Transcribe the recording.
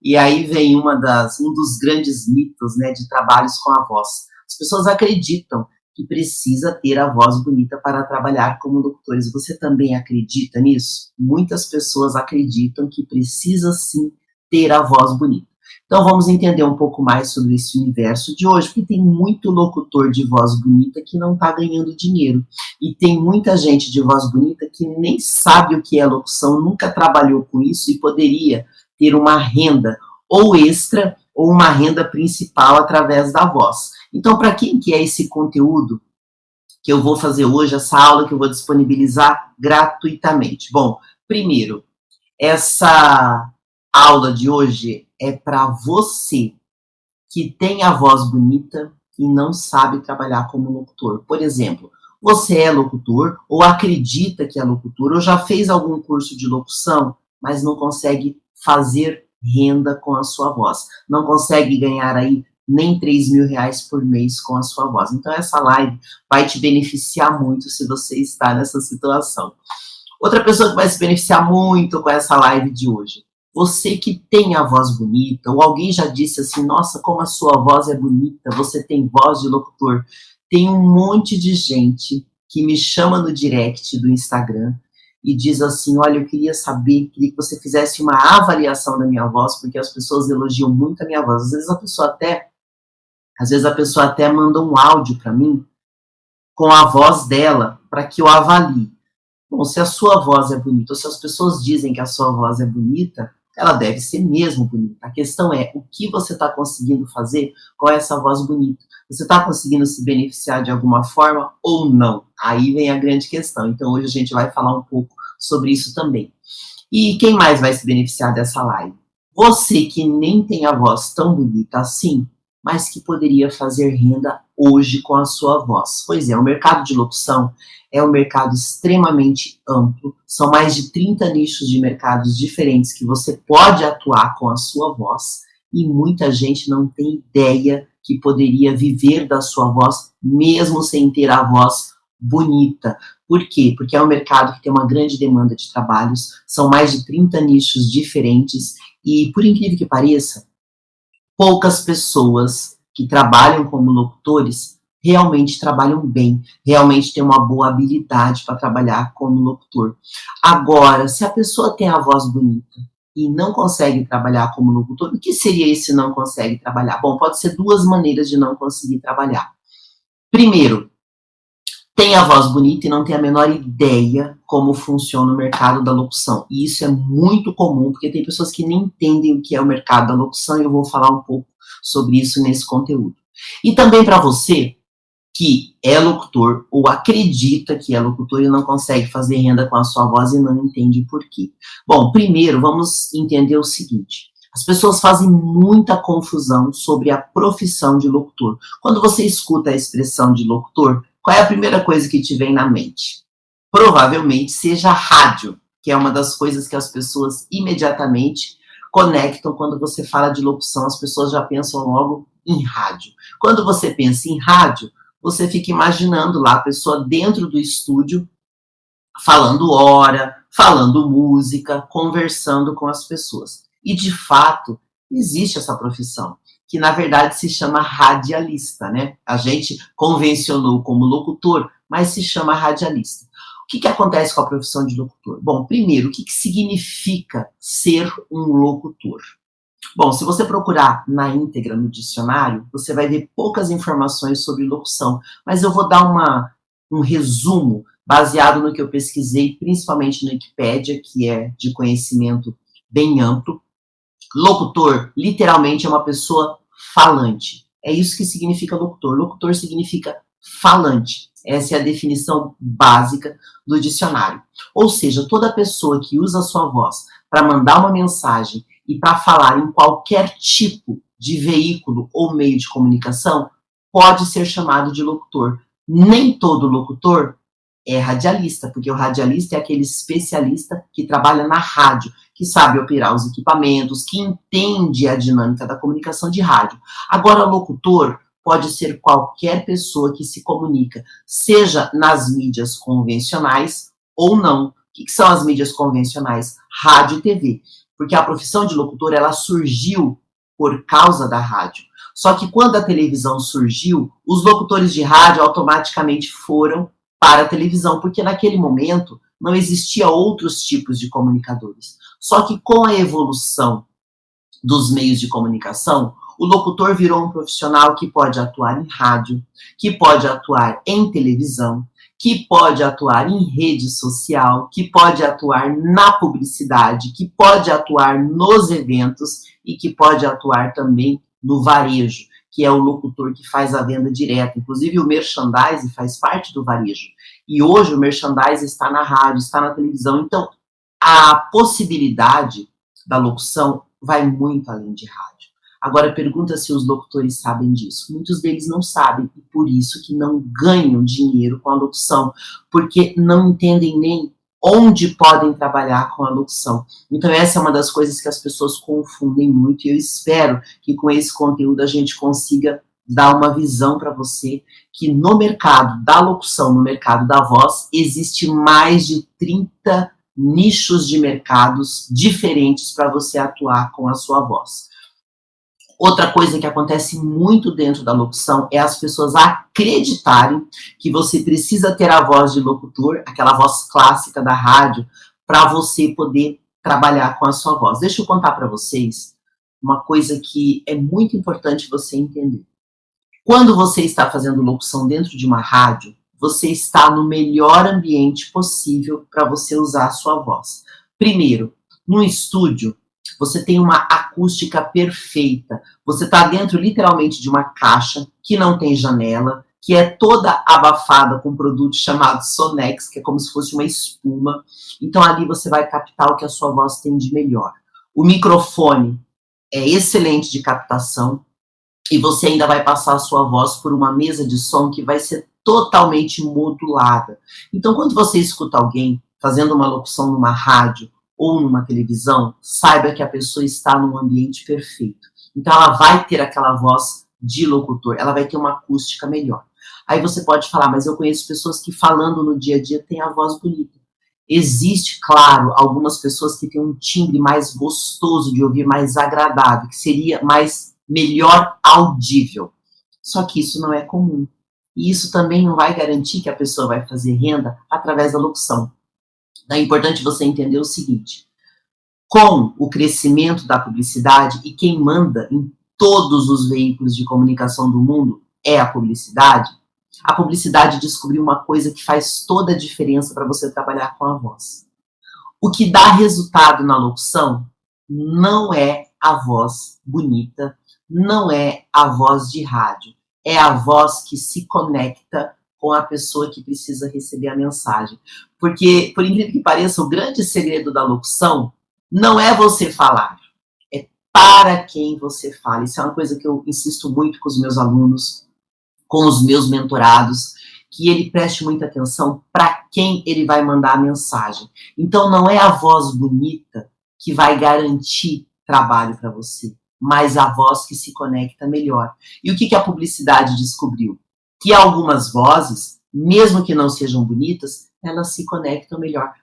E aí vem um dos grandes mitos, né, de trabalhos com a voz. As pessoas acreditam que precisa ter a voz bonita para trabalhar como locutores. Você também acredita nisso? Muitas pessoas acreditam que precisa sim ter a voz bonita. Então vamos entender um pouco mais sobre esse universo de hoje, porque tem muito locutor de voz bonita que não está ganhando dinheiro. E tem muita gente de voz bonita que nem sabe o que é locução, nunca trabalhou com isso e poderia ter uma renda ou extra ou uma renda principal através da voz. Então, para quem que é esse conteúdo que eu vou fazer hoje, essa aula que eu vou disponibilizar gratuitamente? Bom, primeiro, essa aula de hoje é para você que tem a voz bonita e não sabe trabalhar como locutor. Por exemplo, você é locutor ou acredita que é locutor ou já fez algum curso de locução, mas não consegue fazer renda com a sua voz. Não consegue ganhar aí nem 3 mil reais por mês com a sua voz. Então essa live vai te beneficiar muito se você está nessa situação. Outra pessoa que vai se beneficiar muito com essa live de hoje, você que tem a voz bonita, ou alguém já disse assim, nossa, como a sua voz é bonita, você tem voz de locutor. Tem um monte de gente que me chama no direct do Instagram e diz assim, olha, eu queria que você fizesse uma avaliação da minha voz, porque as pessoas elogiam muito a minha voz. Às vezes a pessoa até manda um áudio para mim com a voz dela para que eu avalie. Bom, se a sua voz é bonita, ou se as pessoas dizem que a sua voz é bonita, ela deve ser mesmo bonita. A questão é o que você está conseguindo fazer com essa voz bonita. Você está conseguindo se beneficiar de alguma forma ou não? Aí vem a grande questão. Então hoje a gente vai falar um pouco sobre isso também. E quem mais vai se beneficiar dessa live? Você que nem tem a voz tão bonita assim, mas que poderia fazer renda hoje com a sua voz. Pois é, o mercado de locução é um mercado extremamente amplo, são mais de 30 nichos de mercados diferentes que você pode atuar com a sua voz e muita gente não tem ideia que poderia viver da sua voz mesmo sem ter a voz bonita. Por quê? Porque é um mercado que tem uma grande demanda de trabalhos, são mais de 30 nichos diferentes e, por incrível que pareça, poucas pessoas que trabalham como locutores realmente trabalham bem, realmente têm uma boa habilidade para trabalhar como locutor. Agora, se a pessoa tem a voz bonita e não consegue trabalhar como locutor, o que seria esse não consegue trabalhar? Bom, pode ser duas maneiras de não conseguir trabalhar. Primeiro, tem a voz bonita e não tem a menor ideia como funciona o mercado da locução. E isso é muito comum, porque tem pessoas que nem entendem o que é o mercado da locução, e eu vou falar um pouco sobre isso nesse conteúdo. E também para você que é locutor ou acredita que é locutor e não consegue fazer renda com a sua voz e não entende por quê. Bom, primeiro vamos entender o seguinte. As pessoas fazem muita confusão sobre a profissão de locutor. Quando você escuta a expressão de locutor, qual é a primeira coisa que te vem na mente? Provavelmente seja rádio, que é uma das coisas que as pessoas imediatamente conectam quando você fala de locução. As pessoas já pensam logo em rádio. Quando você pensa em rádio, você fica imaginando lá a pessoa dentro do estúdio, falando hora, falando música, conversando com as pessoas. E, de fato, existe essa profissão, que na verdade se chama radialista, né? A gente convencionou como locutor, mas se chama radialista. O que acontece com a profissão de locutor? Bom, primeiro, o que significa ser um locutor? Bom, se você procurar na íntegra no dicionário, você vai ver poucas informações sobre locução, mas eu vou dar um resumo baseado no que eu pesquisei, principalmente no Wikipédia, que é de conhecimento bem amplo. Locutor, literalmente, é uma pessoa falante. É isso que significa locutor. Locutor significa falante. Essa é a definição básica do dicionário. Ou seja, toda pessoa que usa a sua voz para mandar uma mensagem e para falar em qualquer tipo de veículo ou meio de comunicação pode ser chamado de locutor. Nem todo locutor é radialista, porque o radialista é aquele especialista que trabalha na rádio, que sabe operar os equipamentos, que entende a dinâmica da comunicação de rádio. Agora, locutor pode ser qualquer pessoa que se comunica, seja nas mídias convencionais ou não. O que são as mídias convencionais? Rádio e TV. porque a profissão de locutor, ela surgiu por causa da rádio. Só que quando a televisão surgiu, os locutores de rádio automaticamente foram para a televisão, porque naquele momento não existia outros tipos de comunicadores. Só que com a evolução dos meios de comunicação, o locutor virou um profissional que pode atuar em rádio, que pode atuar em televisão, que pode atuar em rede social, que pode atuar na publicidade, que pode atuar nos eventos e que pode atuar também no varejo, que é o locutor que faz a venda direta. Inclusive o merchandising faz parte do varejo. E hoje o merchandising está na rádio, está na televisão. Então, a possibilidade da locução vai muito além de rádio. Agora, pergunta se os locutores sabem disso. Muitos deles não sabem, e por isso que não ganham dinheiro com a locução, porque não entendem nem onde podem trabalhar com a locução. Então, essa é uma das coisas que as pessoas confundem muito, e eu espero que com esse conteúdo a gente consiga dar uma visão para você que no mercado da locução, no mercado da voz, existe mais de 30 nichos de mercados diferentes para você atuar com a sua voz. Outra coisa que acontece muito dentro da locução é as pessoas acreditarem que você precisa ter a voz de locutor, aquela voz clássica da rádio, para você poder trabalhar com a sua voz. Deixa eu contar para vocês uma coisa que é muito importante você entender. Quando você está fazendo locução dentro de uma rádio, você está no melhor ambiente possível para você usar a sua voz. Primeiro, no estúdio, você tem uma acústica perfeita. Você está dentro, literalmente, de uma caixa que não tem janela, que é toda abafada com um produto chamado Sonex, que é como se fosse uma espuma. Então, ali você vai captar o que a sua voz tem de melhor. O microfone é excelente de captação e você ainda vai passar a sua voz por uma mesa de som que vai ser totalmente modulada. Então, quando você escuta alguém fazendo uma locução numa rádio ou numa televisão, saiba que a pessoa está num ambiente perfeito. Então, ela vai ter aquela voz de locutor, ela vai ter uma acústica melhor. Aí você pode falar, mas eu conheço pessoas que falando no dia a dia têm a voz bonita. Existe, claro, algumas pessoas que têm um timbre mais gostoso de ouvir, mais agradável, que seria melhor audível. Só que isso não é comum. E isso também não vai garantir que a pessoa vai fazer renda através da locução. É importante você entender o seguinte: com o crescimento da publicidade, e quem manda em todos os veículos de comunicação do mundo é a publicidade descobriu uma coisa que faz toda a diferença para você trabalhar com a voz. O que dá resultado na locução não é a voz bonita, não é a voz de rádio, é a voz que se conecta com a pessoa que precisa receber a mensagem. Porque, por incrível que pareça, o grande segredo da locução não é você falar, é para quem você fala. Isso é uma coisa que eu insisto muito com os meus alunos, com os meus mentorados, que ele preste muita atenção para quem ele vai mandar a mensagem. Então, não é a voz bonita que vai garantir trabalho para você, mas a voz que se conecta melhor. E o que a publicidade descobriu? Que algumas vozes, mesmo que não sejam bonitas, elas se conectam melhor.